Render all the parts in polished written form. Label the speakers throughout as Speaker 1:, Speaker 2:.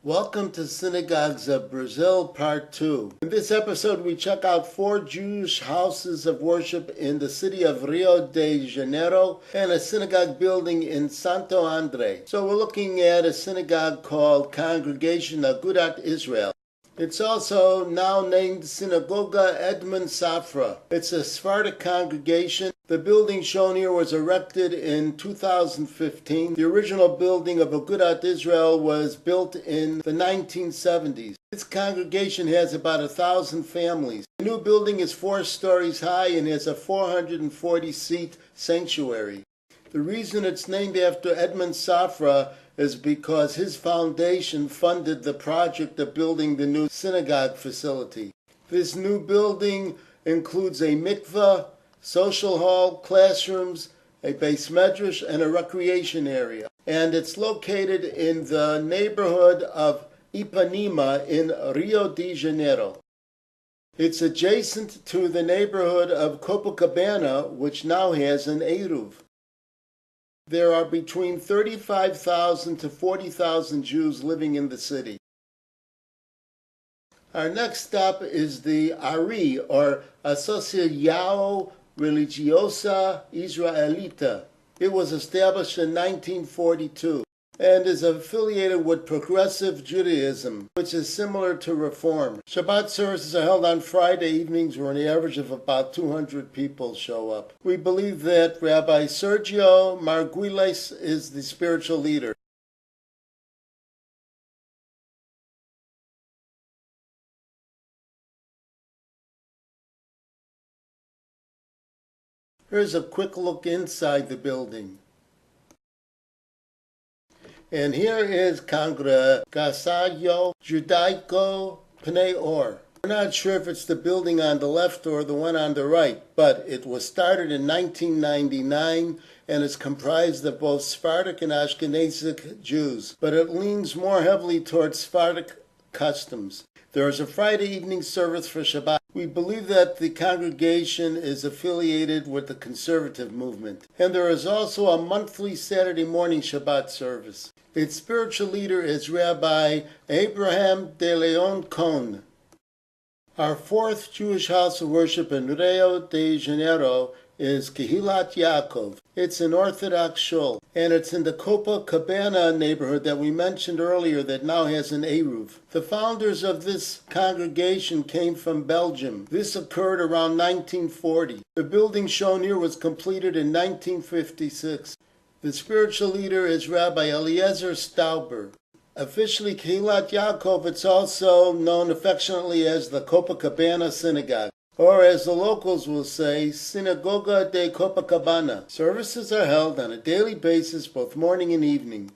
Speaker 1: Welcome to Synagogues of Brazil, Part 2. In this episode, we check out 4 Jewish houses of worship in the city of Rio de Janeiro and a synagogue building in Santo André. So we're looking at a synagogue called Congregation Agudat Israel. It's also now named Synagoga Edmund Safra. It's a Sephardic congregation. The building shown here was erected in 2015. The original building of Agudat Israel was built in the 1970s. This congregation has about 1,000 families. The new building is 4 stories high and has a 440-seat sanctuary. The reason it's named after Edmund Safra is because his foundation funded the project of building the new synagogue facility. This new building includes a mikveh, social hall, classrooms, a beis medrash, and a recreation area. And it's located in the neighborhood of Ipanema in Rio de Janeiro. It's adjacent to the neighborhood of Copacabana, which now has an Eruv. There are between 35,000 to 40,000 Jews living in the city. Our next stop is the ARI, or Asociação Religiosa Israelita. It was established in 1942 and is affiliated with Progressive Judaism, which is similar to Reform. Shabbat services are held on Friday evenings where an average of about 200 people show up. We believe that Rabbi Sergio Marguiles is the spiritual leader. Here's a quick look inside the building. And here is Congregação Judaico Pnei Or. We're not sure if it's the building on the left or the one on the right, but it was started in 1999 and is comprised of both Sephardic and Ashkenazic Jews, but it leans more heavily towards Sephardic customs. There is a Friday evening service for Shabbat. We believe that the congregation is affiliated with the conservative movement. And there is also a monthly Saturday morning Shabbat service. Its spiritual leader is Rabbi Abraham de Leon Cohn. Our 4th Jewish house of worship in Rio de Janeiro is Kehilat Yaakov. It's an Orthodox shul, and it's in the Copacabana neighborhood that we mentioned earlier that now has an Eruv. The founders of this congregation came from Belgium. This occurred around 1940. The building shown here was completed in 1956. The spiritual leader is Rabbi Eliezer Stauber. Officially Kehilat Yaakov, it's also known affectionately as the Copacabana Synagogue, or as the locals will say, Synagoga de Copacabana. Services are held on a daily basis, both morning and evening.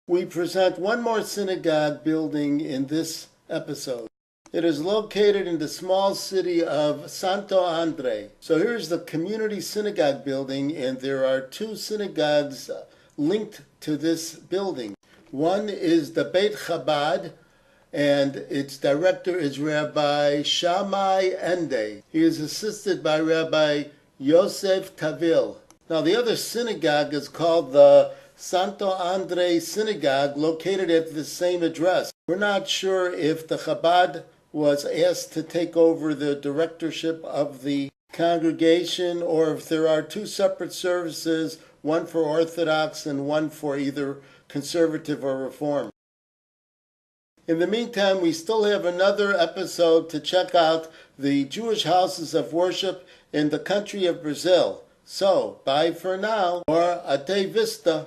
Speaker 1: We present one more synagogue building in this episode. It is located in the small city of Santo André. So here's the community synagogue building, and there are 2 synagogues linked to this building. One is the Beit Chabad, and its director is Rabbi Shammai Ende. He is assisted by Rabbi Yosef Tavil. Now the other synagogue is called the Santo Andre Synagogue, located at the same address. We're not sure if the Chabad was asked to take over the directorship of the congregation or if there are 2 separate services, one for Orthodox and one for either conservative or Reform. In the meantime, we still have another episode to check out the Jewish houses of worship in the country of Brazil. So, bye for now, or Ate Vista.